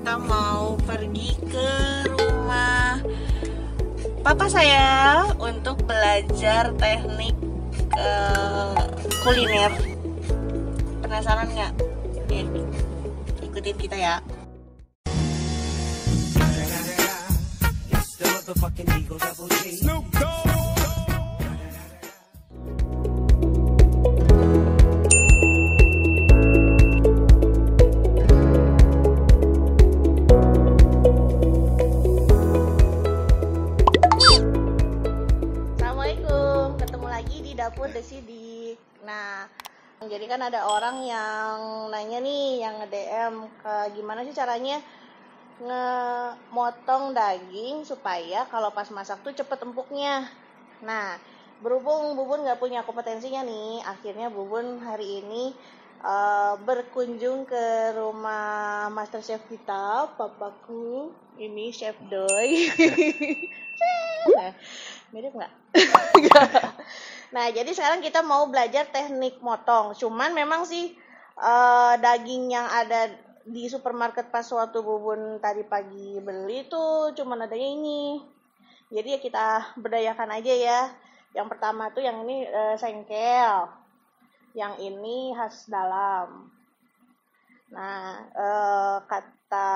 kita mau pergi ke rumah papa saya untuk belajar teknik kuliner. Penasaran nggak? Ikutin kita ya. Assalamualaikum, ketemu lagi di dapur Desidik. Nah, jadi kan ada orang yang nanya nih, yang nge-DM gimana sih caranya ngemotong daging supaya kalau pas masak tuh cepet empuknya. Nah, berhubung Bubun nggak punya kompetensinya nih, akhirnya Bubun hari ini berkunjung ke rumah master chef kita, papaku. Ini Chef Doi. Mirip nggak? Nah, jadi sekarang kita mau belajar teknik motong. Cuman memang sih daging yang ada di supermarket pas waktu Bubun tadi pagi beli tuh cuman adanya ini. Jadi ya kita berdayakan aja ya. Yang pertama tuh yang ini sengkel. Yang ini khas dalam. Nah, kata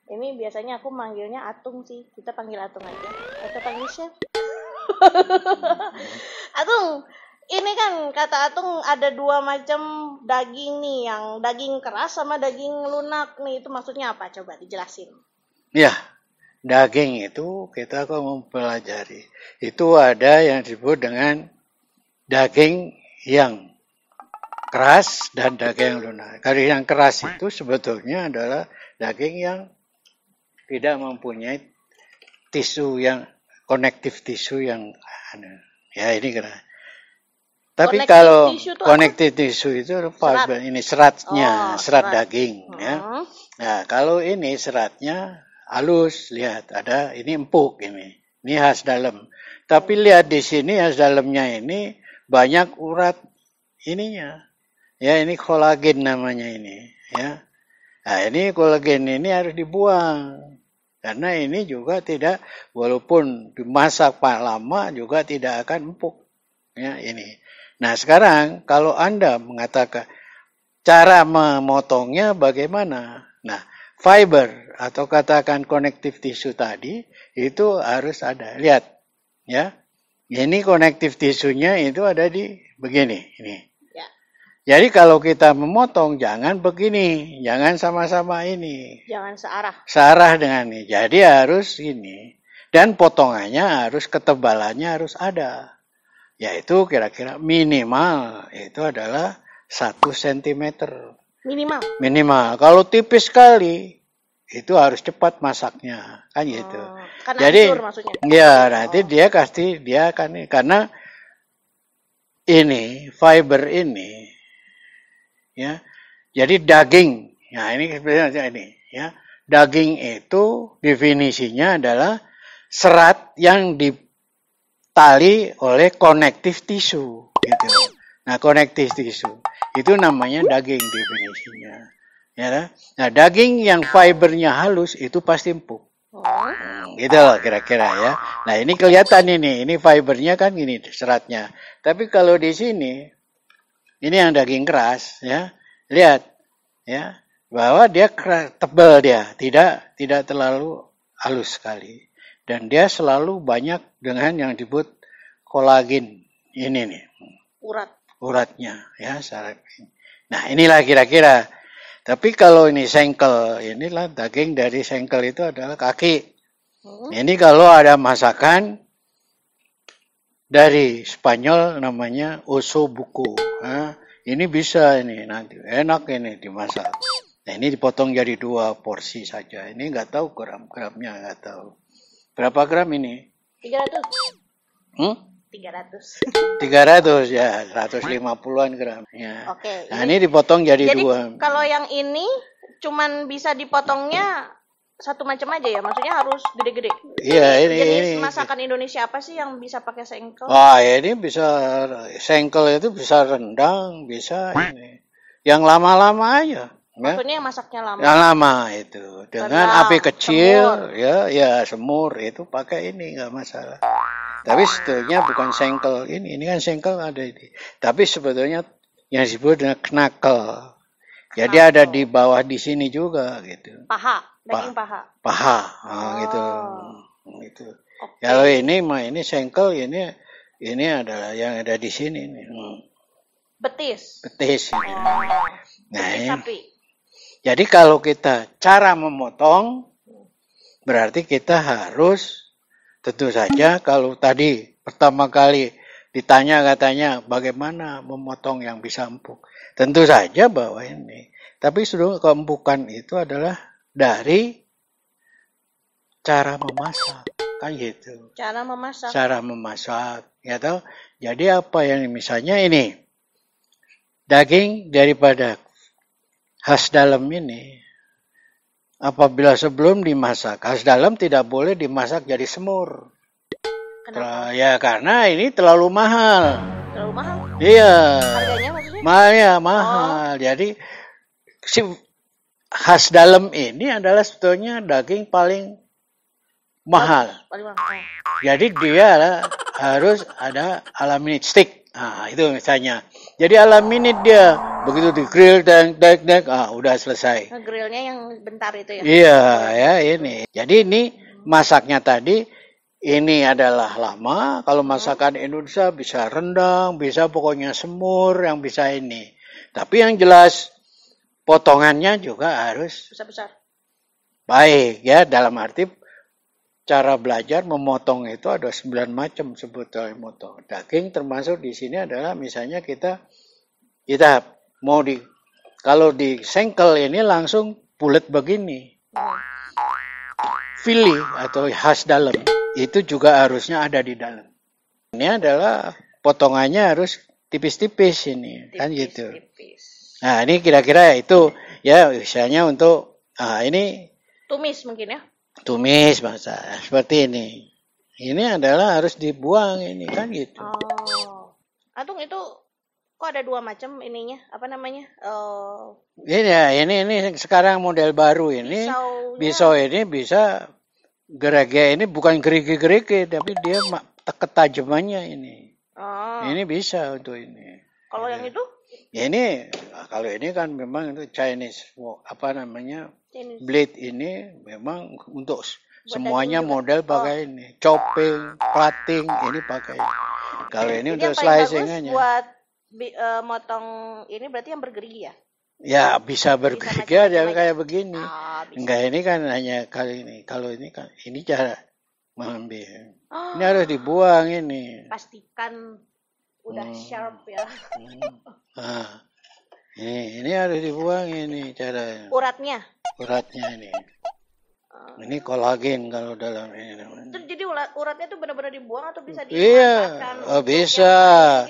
ini biasanya aku manggilnya Atung sih. Kita panggil Atung aja. Atau panggil Chef. Atung, ini kan kata Atung ada dua macam daging nih, yang daging keras sama daging lunak nih. Itu maksudnya apa? Coba dijelasin. Ya, daging itu kita akan mempelajari. Itu ada yang disebut dengan daging yang keras dan daging lunak. Kalau yang keras itu sebetulnya adalah daging yang tidak mempunyai tisu yang konektif tisu yang ya ini keras. Tapi kalau konektif tisu itu fiber, ini seratnya, serat daging ya. Nah, kalau ini seratnya halus, lihat ada ini empuk ini. Ini khas dalam. Tapi lihat di sini khas dalamnya ini banyak urat ininya. Ya, ini kolagen namanya ini, ya. Nah, ini kolagen ini harus dibuang. Karena ini juga tidak, walaupun dimasak lama juga tidak akan empuk. Ya, ini. Nah, sekarang kalau Anda mengatakan cara memotongnya bagaimana? Nah, fiber atau katakan konektif tisu tadi itu harus ada. Lihat, ya. Ini konektif tisunya itu ada di begini, ini. Ya. Jadi kalau kita memotong jangan begini, jangan sama-sama ini. Jangan searah. Searah dengan ini. Jadi harus ini. Dan potongannya harus ketebalannya harus ada. Yaitu kira-kira minimal itu adalah 1 cm. Minimal. Kalau tipis sekali itu harus cepat masaknya, kan gitu. Kan jadi hancur maksudnya. Ya, nanti dia akan karena ini fiber ini ya. Jadi daging. Nah, ini sebenarnya ini ya. Daging itu definisinya adalah serat yang ditali oleh konektif tisu gitu. Nah, konektif tisu itu namanya daging definisinya. Ya. Nah, daging yang fibernya halus itu pasti empuk. Gitu loh kira-kira ya. Nah, ini kelihatan ini fibernya kan gini seratnya. Tapi kalau di sini ini yang daging keras ya. Lihat ya, bahwa dia tebal dia, tidak terlalu halus sekali. Dan dia selalu banyak dengan yang disebut kolagen ini nih. Uratnya ya, Nah, inilah kira-kira. Tapi kalau ini sengkel, inilah daging dari sengkel itu adalah kaki. Ini kalau ada masakan dari Spanyol namanya osobuco. Nah, ini bisa ini nanti enak ini dimasak. Nah, ini dipotong jadi 2 porsi saja. Ini nggak tahu gram-gramnya, nggak tahu. Berapa gram ini? 300. 300 ya, 150-an gram. Ya. Oke. Nah, ini dipotong jadi 2. Jadi kalau yang ini cuman bisa dipotongnya satu macam aja ya, maksudnya harus gede-gede. Iya, Jenis masakan Indonesia apa sih yang bisa pakai sengkel? Ini bisa sengkel itu bisa rendang, bisa ini. Yang lama-lama aja. Maksudnya yang masaknya lama. Yang lama itu dengan Rendang, api kecil, semur. ya semur itu pakai ini nggak masalah. Tapi sebetulnya bukan sengkel ini kan sengkel ada ini. Tapi sebetulnya yang disebut dengan knuckle. Jadi ada di bawah di sini juga gitu. Paha, daging paha. Paha, gitu. Gitu. Okay. Kalau ini sengkel ini adalah yang ada di sini nih. Betis. Betis. Oh. Nah, betis sapi. Jadi kalau kita cara memotong, berarti kita harus tentu saja kalau tadi pertama kali ditanya katanya bagaimana memotong yang bisa empuk. Tentu saja bahwa ini. Tapi sudah keempukan itu adalah dari cara memasak. Kan gitu. Cara memasak. Cara memasak. Ya tahu. Jadi apa yang misalnya ini. Daging daripada khas dalam ini, apabila sebelum dimasak, khas dalam tidak boleh dimasak jadi semur. Kenapa? Ya karena ini terlalu mahal. Terlalu mahal? Iya. Harganya maksudnya? Mahal. Jadi si khas dalam ini adalah sebetulnya daging paling mahal. Paling mahal. Jadi dia harus ada alaminate steak. Nah, itu misalnya. Jadi alaminate dia. Begitu di grill dan udah selesai. Grillnya yang bentar itu ya? Iya, ya ini. Jadi ini masaknya tadi ini adalah lama. Kalau masakan Indonesia bisa rendang, bisa pokoknya semur, yang bisa ini. Tapi yang jelas potongannya juga harus besar-besar. Baik ya, dalam arti cara belajar memotong itu ada 9 macam sebetulnya memotong. Daging termasuk di sini adalah misalnya kita mau kalau di sengkel ini langsung bulat begini. Fili atau khas dalam itu juga harusnya ada di dalam. Ini adalah potongannya harus tipis-tipis ini, kan gitu. Nah, ini kira-kira itu ya misalnya untuk ini tumis mungkin ya. Tumis bangsa seperti ini. Ini adalah harus dibuang ini kan gitu. Oh. Atung itu kok ada 2 macam ininya? Apa namanya? Ini sekarang model baru ini. Pisau ini bisa gerege ini bukan gerigi-gerigi tapi dia ketajamannya ini. Oh. Ini bisa untuk ini. Kalau yang itu? Ini kalau ini kan memang itu Chinese apa namanya? Blade ini memang untuk semuanya model pakai ini. Chopping, plating ini pakai. Kalau ini untuk slicing aja. Buat motong ini berarti yang bergerigi ya? Ya bisa bergerigi aja kayak begini. Enggak ini kan hanya kali ini. Kalau ini kan ini cara mengambil. Ini harus dibuang ini. Pastikan udah sharp ya. Ini harus dibuang ini cara. Uratnya ini. Ini kolagen kalau dalam ini. Jadi uratnya itu benar-benar dibuang atau bisa dimakan? Iya, bisa.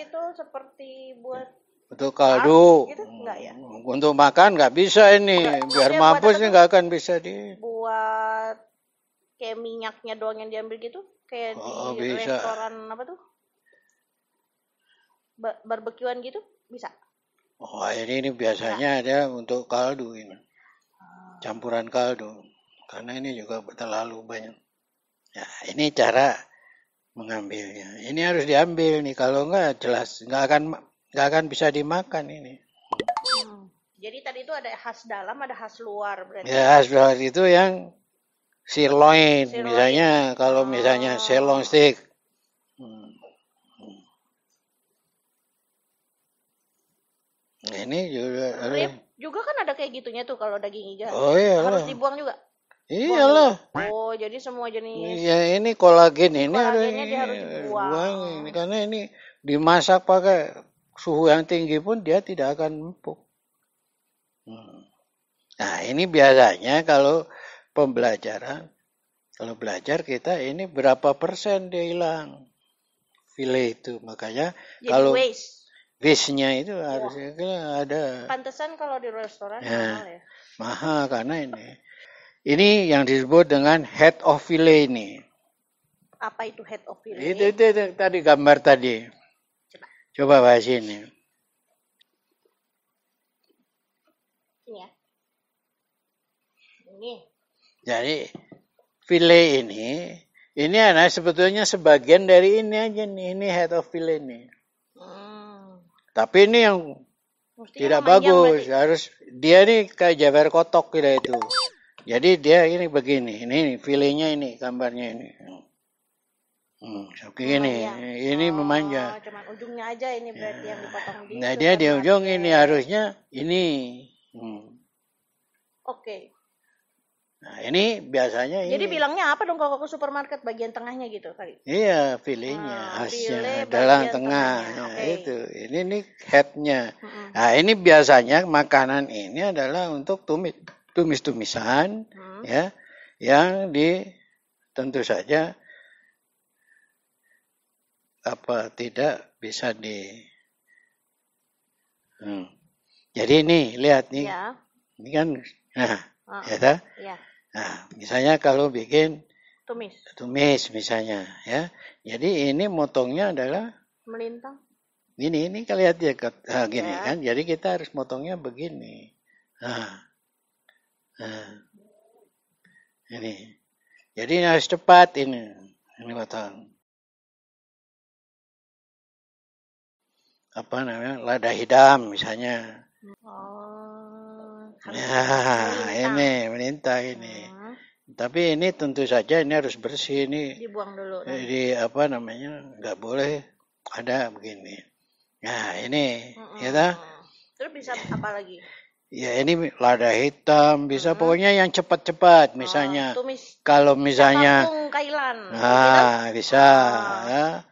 Gitu seperti buat untuk kaldu. Gitu enggak ya? Untuk makan nggak bisa ini. Biar mampus ini nggak akan bisa buat kayak minyaknya doang yang diambil gitu, kayak di bisa. Restoran apa tuh? Barbekyuan gitu bisa. Oh, ini biasanya ada untuk kaldu ini. Campuran kaldu. Karena ini juga terlalu banyak. Ya, ini cara mengambilnya. Ini harus diambil nih. Kalau enggak jelas nggak akan bisa dimakan ini. Jadi tadi itu ada khas dalam, ada khas luar berarti. Ya, khas luar itu yang sirloin. Misalnya kalau misalnya sirloin steak. Ini juga kan ada kayak gitunya tuh kalau daging iga. Oh iya. Harus dibuang juga. Iyalah. Oh, jadi semua jenis. Ya ini kolagen ini harus dibuang. Ini karena ini dimasak pakai suhu yang tinggi pun dia tidak akan empuk. Nah, ini biasanya kalau pembelajaran, kalau belajar kita ini berapa persen dia hilang file itu, makanya jadi kalau waste-nya itu harusnya ada. Pantesan kalau di restoran mahal ya. Mahal karena ini yang disebut dengan head of fillet ini. Apa itu head of fillet? Itu tadi gambar tadi. Coba bahas ini. Ini ya. Nih. Jadi file ini adalah sebetulnya sebagian dari ini aja nih. Ini head of file nih. Tapi ini yang mestinya tidak bagus. Berarti. Harus dia nih kayak jabar kotok gitu itu. Jadi dia ini begini. Ini filenya ini gambarnya ini. Begini. Ini memanja. Cuman ujungnya aja ini berarti yang dipotong di. Nah dia di ujung ini harusnya ini. Oke. Nah ini biasanya jadi bilangnya apa dong kalau ke supermarket bagian tengahnya gitu kali? Iya, filenya, khasnya dalam tengah. Nah, itu. Ini headnya. Nah ini biasanya makanan ini adalah untuk tumis-tumisan, ya, yang tentu saja tidak bisa Jadi ini lihat nih, ya. Ini kan, ya. Ya. Nah, misalnya kalau bikin tumis misalnya, ya. Jadi ini motongnya adalah melintang. Ini kan lihat ya, gini ya. Kan. Jadi kita harus motongnya begini. Ini. Jadi harus cepat ini potong. Apa namanya? Lada hitam misalnya. Ini melintang ini. Tapi ini tentu saja ini harus bersih ini. Dibuang dulu. Nggak boleh ada begini. Nah ini, ya. Terus bisa apa lagi? Ya ini lada hitam bisa pokoknya yang cepat-cepat misalnya. Tumis. Kalau misalnya. Kailan. Bisa. Ya.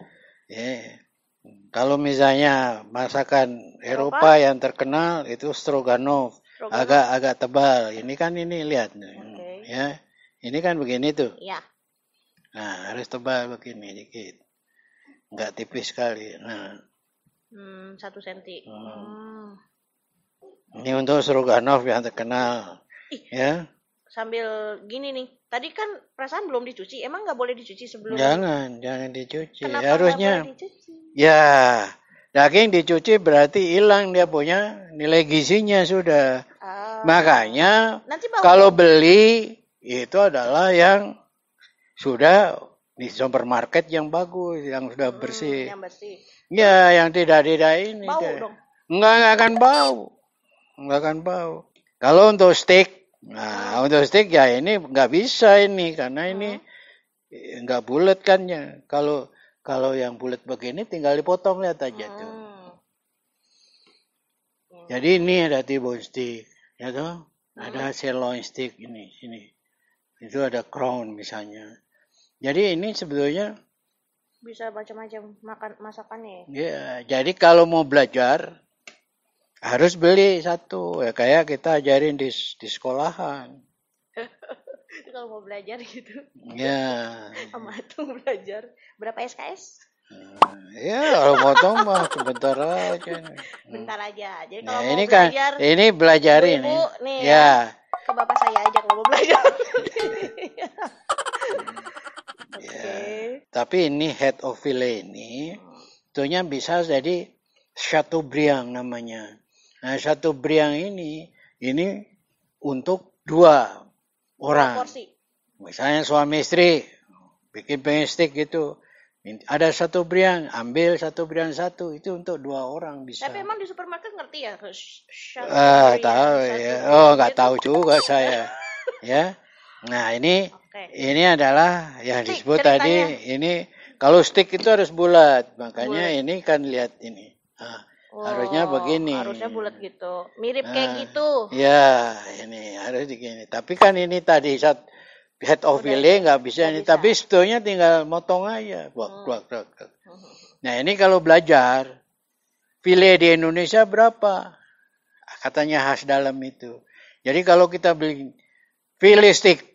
Kalau misalnya masakan Eropa yang terkenal itu stroganoff. Agak tebal. Ini kan lihat. Ya. Ini kan begini tuh. Iya. Nah, harus tebal begini dikit. Enggak tipis sekali. Nah. 1 senti. Ini untuk stroganoff yang terkenal. Ya. Sambil gini nih. Tadi kan perasaan belum dicuci. Emang nggak boleh dicuci sebelum? Jangan dicuci. Kenapa harusnya. Nggak boleh dicuci? Ya, daging dicuci berarti hilang dia punya nilai gizinya sudah. Makanya kalau beli itu adalah yang sudah di supermarket yang bagus, yang sudah bersih. Yang bersih. Ya, yang tidak ini. Bau dong. Enggak akan bau. Kalau untuk steak, untuk steak ya ini nggak bisa ini karena ini nggak bulat kan ya. Kalau yang bulat begini tinggal dipotong lihat aja tuh. Jadi ini ada T-bone steak, ya toh? Ada sirloin steak ini. Itu ada crown misalnya. Jadi ini sebetulnya bisa macam-macam masakannya. Ya, jadi kalau mau belajar harus beli satu. Ya kayak kita ajarin di sekolahan. Kalau mau belajar gitu. Ya. Sama tuh belajar. Berapa SKS? Ya, kalau potong mah sebentar aja. Bentar aja. Jadi kalau ini mau belajar. Kan, ini belajarin. Ibu, nih ya. Ke bapak saya aja kalau mau belajar. Tapi ini head of file ini, tentunya bisa jadi Chateaubriand namanya. Nah, Chateaubriand ini untuk 2 orang. Misalnya suami istri bikin pengen steak gitu. Ada Chateaubriand, ambil Chateaubriand 1 itu untuk 2 orang bisa. Tapi emang di supermarket ngerti ya? Tahu ya. Nggak tahu juga saya. Ya. Nah ini adalah yang disebut ceritanya. Tadi. Ini kalau stick itu harus bulat, makanya ini kan lihat ini. Harusnya begini. Harusnya bulat gitu, mirip kayak gitu. Ya ini harus begini. Tapi kan ini tadi head of file nggak bisa ini. Tapi sebetulnya tinggal motong aja. Nah ini kalau belajar file di Indonesia berapa? Katanya khas dalam itu. Jadi kalau kita beli file stick.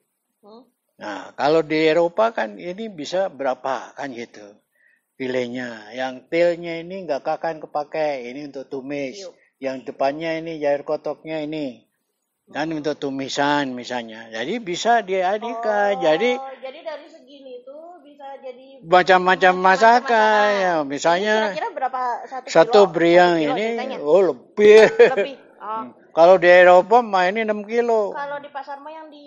Nah, kalau di Eropa kan ini bisa berapa kan gitu. Filenya. Yang tailnya ini nggak akan kepakai. Ini untuk tumis. Yang depannya ini jair kotoknya ini. Kan untuk tumisan misalnya. Jadi bisa diadikan. Jadi dari segini itu bisa jadi macam-macam masakan. Ya, misalnya kira-kira berapa satu briang ini lebih. Kalau di Eropa mah ini 6 kilo. Kalau di pasar mah yang di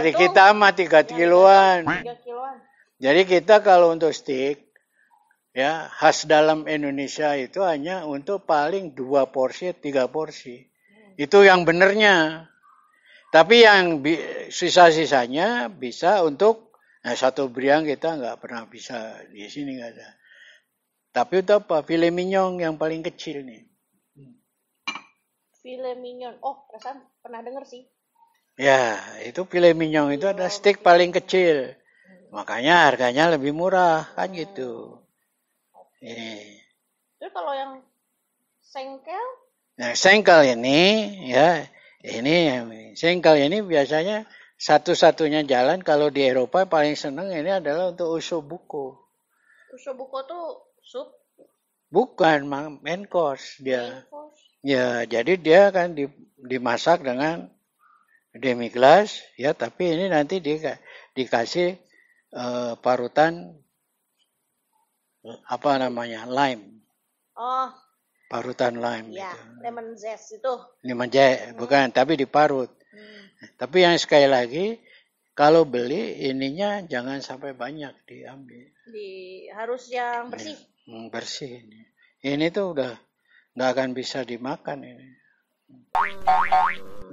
Di kita mah 3 kiloan. 3 kiloan. Jadi kita kalau untuk steak, ya khas dalam Indonesia itu hanya untuk paling 2 porsi, 3 porsi. Itu yang benernya. Tapi yang sisa-sisanya bisa untuk satu briang kita nggak pernah bisa di sini nggak ada. Tapi itu apa? Filet mignon yang paling kecil nih. Filet mignon. Oh, perasaan pernah denger sih. Ya, itu filet mignon itu ada steak paling kecil. Makanya harganya lebih murah kan gitu. Ini. Terus kalau yang sengkel? Nah, sengkel ini ya. Sengkel ini biasanya satu-satunya jalan kalau di Eropa paling seneng ini adalah untuk ossobuco. Ossobuco tuh sup? Bukan, main course dia. Main course. Ya, jadi dia kan dimasak dengan demi glace ya, tapi ini nanti dikasih parutan apa namanya? Lime. Oh. Parutan lime ya, gitu. Lemon zest itu. Lemon zest, bukan, tapi diparut. Tapi yang sekali lagi, kalau beli ininya jangan sampai banyak diambil. Harus yang bersih. Bersih ini. Ini tuh udah nggak akan bisa dimakan ini.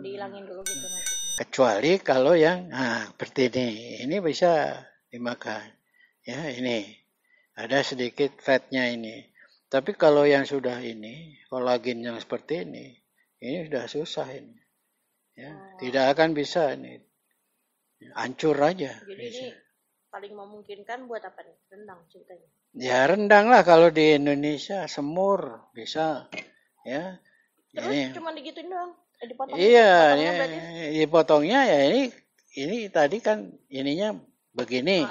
Dihilangin dulu gitu maksudnya. Kecuali kalau yang seperti ini bisa dimakan. Ya ini ada sedikit fatnya ini. Tapi kalau yang sudah ini, kolagen yang seperti ini sudah susah ini. Ya, tidak akan bisa ini. Hancur aja. Jadi ini paling memungkinkan buat apa nih? Rendang ceritanya. Ya rendang lah kalau di Indonesia, semur bisa. Ya. Terus ini cuma digituin doang. Dipotong. Iya, dipotongnya ya ini tadi kan ininya begini.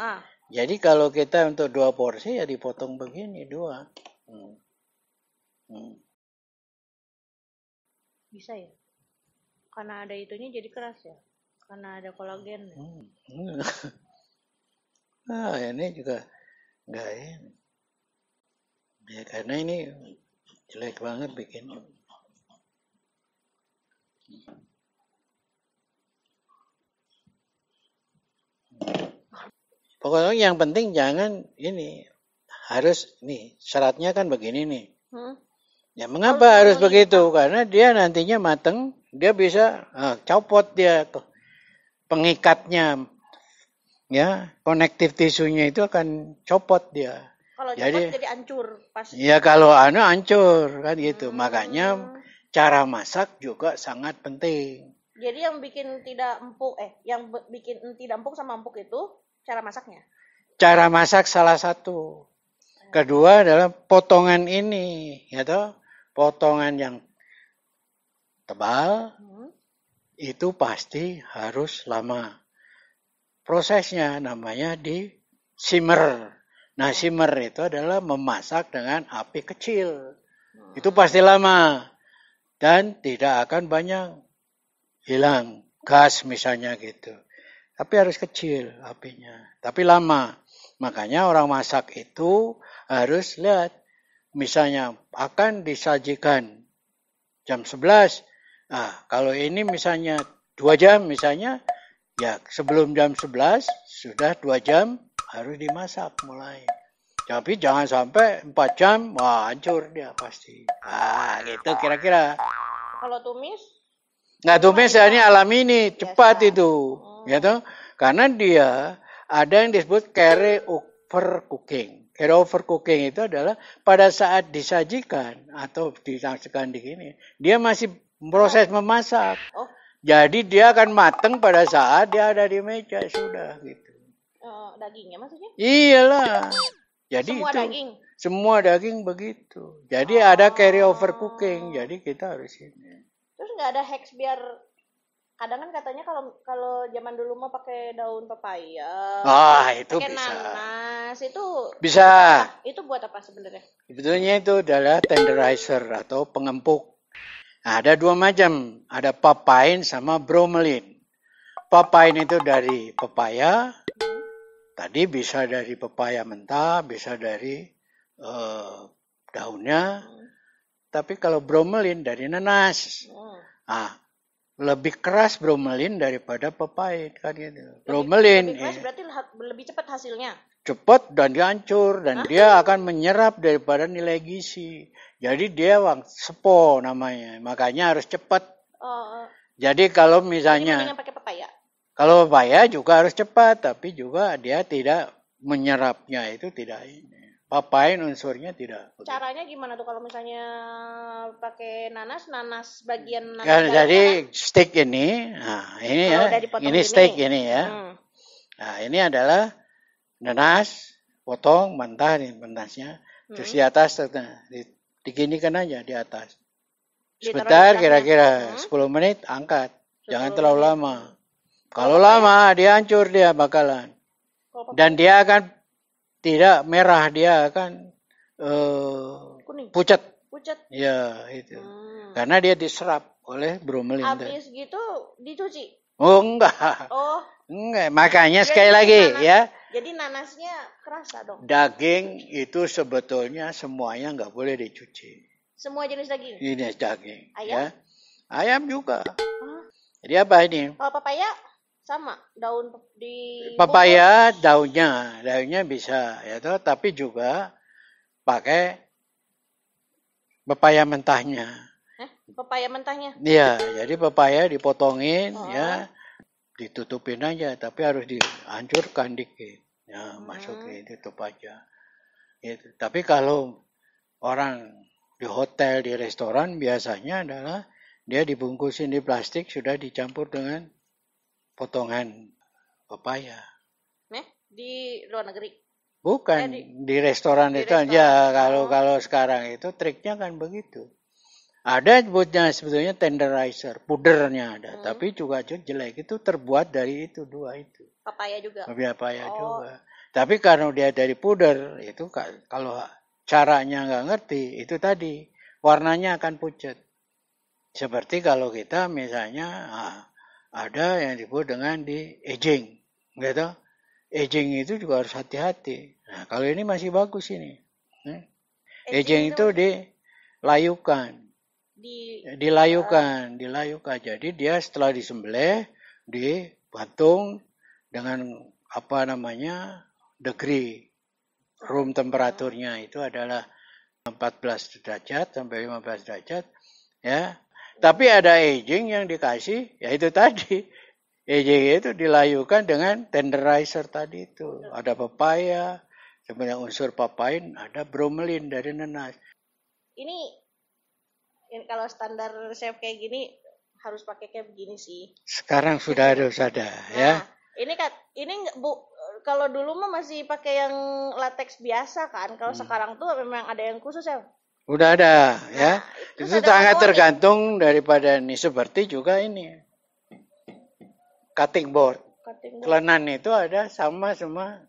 Jadi kalau kita untuk 2 porsi ya dipotong begini 2. Bisa ya? Karena ada itunya jadi keras ya? Karena ada kolagen. Ini juga enggak ini. Ya karena ini jelek banget bikin. Pokoknya yang penting jangan ini. Harus nih, syaratnya kan begini nih. Ya mengapa harus begitu? Karena dia nantinya mateng, dia bisa copot dia pengikatnya. Ya, konektif tisunya itu akan copot dia. Kalau copot jadi hancur pasti. Ya kalau hancur kan gitu. Makanya cara masak juga sangat penting. Jadi yang bikin tidak empuk yang bikin tidak empuk sama empuk itu cara masaknya. Cara masak salah satu. Kedua adalah potongan ini, ya toh? Potongan yang tebal itu pasti harus lama. Prosesnya namanya di simmer. Nah, simmer itu adalah memasak dengan api kecil. Itu pasti lama dan tidak akan banyak hilang gas misalnya gitu. Tapi harus kecil apinya, tapi lama. Makanya orang masak itu harus lihat, misalnya akan disajikan jam 11. Nah, kalau ini misalnya 2 jam misalnya, ya sebelum jam 11 sudah 2 jam harus dimasak mulai. Tapi jangan sampai 4 jam, wah hancur dia pasti. Gitu kira-kira. Kalau tumis? Nggak tumis ya ini alami ini, cepat itu. Gitu. Karena dia ada yang disebut carry over cooking. Carry over cooking itu adalah pada saat disajikan atau disajikan di sini, dia masih proses memasak. Jadi dia akan matang pada saat dia ada di meja sudah gitu. Dagingnya maksudnya? Iyalah. Jadi semua itu daging. Semua daging begitu. Jadi ada carry over cooking. Jadi kita harus ini. Terus nggak ada hacks biar kadang kan katanya kalau zaman dulu mah pakai daun pepaya. Itu pakai bisa. Nanas itu bisa. Itu buat apa sebenarnya? Sebetulnya itu adalah tenderizer atau pengempuk. Nah, ada 2 macam, ada papain sama bromelin. Papain itu dari pepaya. Tadi bisa dari pepaya mentah, bisa dari daunnya. Tapi kalau bromelin dari nanas. Nah, lebih keras bromelin daripada papain kan gitu. Bromelin lebih keras berarti lebih cepat hasilnya. Cepat dan dia hancur dan dia akan menyerap daripada nilai gizi. Jadi dia sepo namanya. Makanya harus cepat. Jadi kalau misalnya Jadi pakai pepaya. Kalau pepaya juga harus cepat, tapi juga dia tidak menyerapnya itu tidak ini. Papain unsurnya tidak. Caranya gimana tuh kalau misalnya pakai nanas bagian nanas. Ya, jadi steak ini, nah ini ya, ini steak ini ya. Nah ini adalah nanas, potong, mentah nih nanasnya. Terus di atas, diginikan aja di atas. Sebentar kira-kira 10 menit angkat. Jangan terlalu lama. Kalau lama dia hancur dia bakalan. Dan dia akan tidak merah, dia akan pucat. Ya itu. Karena dia diserap oleh bromelin. Habis gitu dicuci. Oh enggak. Enggak, makanya sekali lagi ya. Jadi nanasnya kerasa dong. Daging itu sebetulnya semuanya enggak boleh dicuci. Semua jenis daging? Jenis daging. Ayam? Ya. Ayam juga. Jadi apa ini? Kalau papaya sama, daun di papaya daunnya bisa ya toh, tapi juga pakai pepaya mentahnya. Pepaya mentahnya? Iya, jadi pepaya dipotongin ya, ditutupin aja, tapi harus dihancurkan dikit. Ya, masukin tutup aja. Gitu. Tapi kalau orang di hotel, di restoran biasanya adalah dia dibungkusin di plastik sudah dicampur dengan potongan pepaya. Di luar negeri? Bukan, di restoran itu aja. Kalau sekarang itu triknya kan begitu. Ada sebetulnya tenderizer, pudernya ada, tapi juga jelek. Itu terbuat dari itu dua itu. Papaya juga? Papaya juga. Tapi karena dia dari puder, itu kalau caranya nggak ngerti, itu tadi, warnanya akan pucat. Seperti kalau kita misalnya, ada yang disebut dengan di aging, gitu. Aging itu juga harus hati-hati. Nah, kalau ini masih bagus ini. Aging itu dilayukan. Dilayukan. Jadi dia setelah disembelih, dibantung dengan degree room temperaturnya itu adalah 14 derajat sampai 15 derajat, ya. Tapi ada aging yang dikasih, yaitu tadi. Aging itu dilayukan dengan tenderizer tadi itu. Ada pepaya, sebenarnya unsur papain, ada bromelin dari nanas. Ini kalau standar chef kayak gini harus pakai kayak begini sih. Sekarang sudah harus ada, ya. Ini kalau dulu mah masih pakai yang latex biasa kan. Kalau sekarang tuh memang ada yang khusus ya. Udah ada, ya. Itu sangat tergantung daripada ini. Seperti juga ini. Cutting board. Kelenan itu ada sama semua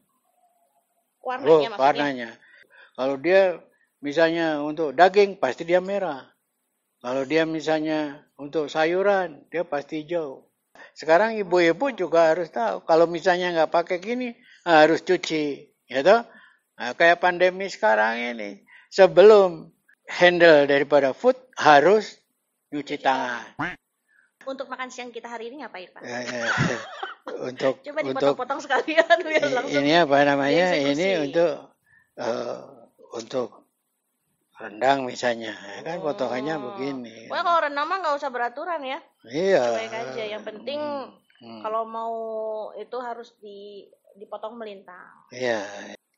warnanya. Kalau dia misalnya untuk daging, pasti dia merah. Kalau dia misalnya untuk sayuran, dia pasti hijau. Sekarang ibu-ibu juga harus tahu. Kalau misalnya nggak pakai gini, harus cuci. Gitu? Nah, kayak pandemi sekarang ini. Sebelum handle daripada food, harus nyuci tangan. Untuk makan siang kita hari ini ngapain, Pak? Coba dipotong-potong sekalian biar langsung. Ini apa namanya? Ini untuk rendang misalnya, ya kan potongannya begini. Wah, kalau rendang mah nggak usah beraturan ya. Iya. Baik aja. Yang penting kalau mau itu harus dipotong melintang. Iya.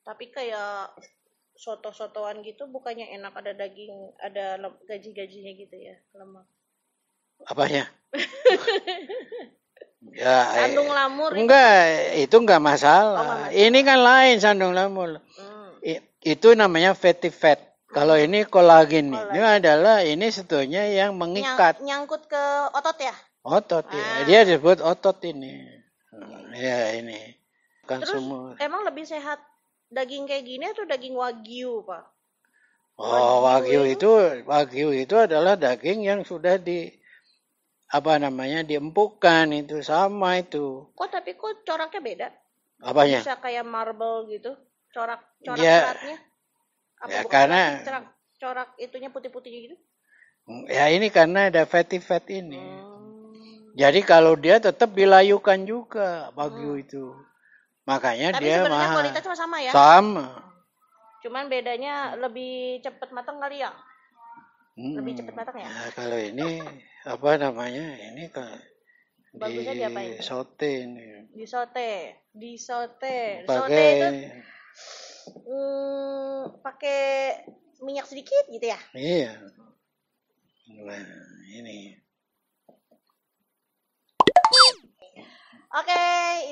Tapi kayak soto-sotoan gitu bukannya enak, ada daging, ada gaji-gajinya gitu ya, lemak. Apanya? Ya, sandung lamur itu enggak masalah. Ini kan lain sandung lamur. Itu namanya fatty fat. Kalau ini kolagen. Ini adalah sebetulnya yang mengikat. Nyangkut ke otot ya? Otot ya. Dia disebut otot ini. Ya ini. Kan terus semua. Emang lebih sehat daging kayak gini atau daging wagyu, Pak? Wagyu itu adalah daging yang sudah diempukkan, itu sama itu. Tapi kok coraknya beda? Apanya? Bisa kayak marble gitu, corak seratnya. Ya karena corak itunya putih-putih gitu. Ya ini karena ada fatty fat ini. Jadi kalau dia tetap dilayukan juga Wagyu itu. Makanya Tapi dia sebenarnya mahal. kualitasnya sama ya? Sama. Cuman bedanya lebih cepat matang kali ya? Lebih cepat matang ya? Nah, kalau ini apa namanya? Ini kan Bagusnya diapain? di saute ini. Di saute Pakai itu pakai minyak sedikit gitu ya? iya. Nah, ini. Oke,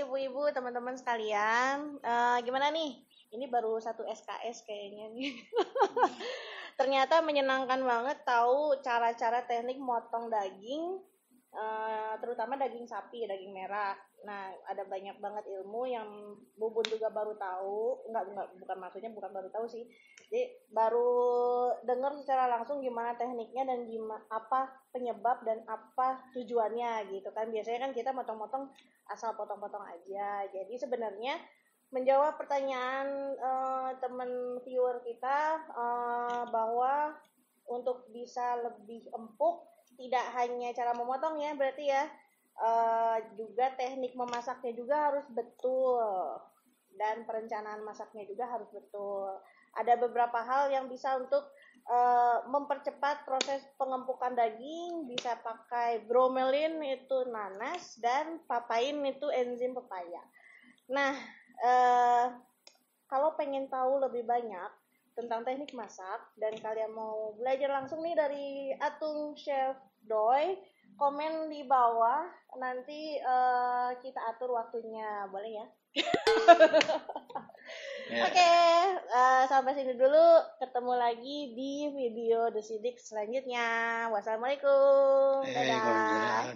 ibu-ibu, teman-teman sekalian, gimana nih? Ini baru satu SKS kayaknya nih. Ternyata menyenangkan banget tahu cara-cara teknik motong daging, terutama daging sapi, daging merah. Nah, ada banyak banget ilmu yang Bubun juga baru tahu. Bukan maksudnya bukan baru tahu sih. Jadi baru dengar secara langsung gimana tekniknya dan gimana apa penyebab dan apa tujuannya gitu kan. Biasanya kan kita motong-motong asal potong-potong aja. Jadi sebenarnya menjawab pertanyaan teman viewer kita bahwa untuk bisa lebih empuk tidak hanya cara memotong ya berarti ya, juga teknik memasaknya juga harus betul dan perencanaan masaknya juga harus betul. Ada beberapa hal yang bisa untuk mempercepat proses pengempukan daging, bisa pakai bromelin itu nanas dan papain itu enzim pepaya. Nah, kalau pengen tahu lebih banyak tentang teknik masak dan kalian mau belajar langsung nih dari Atung Chef Doi, komen di bawah, nanti kita atur waktunya, boleh ya? Oke, sampai sini dulu, ketemu lagi di video The Sidik selanjutnya. Wassalamualaikum, dadah.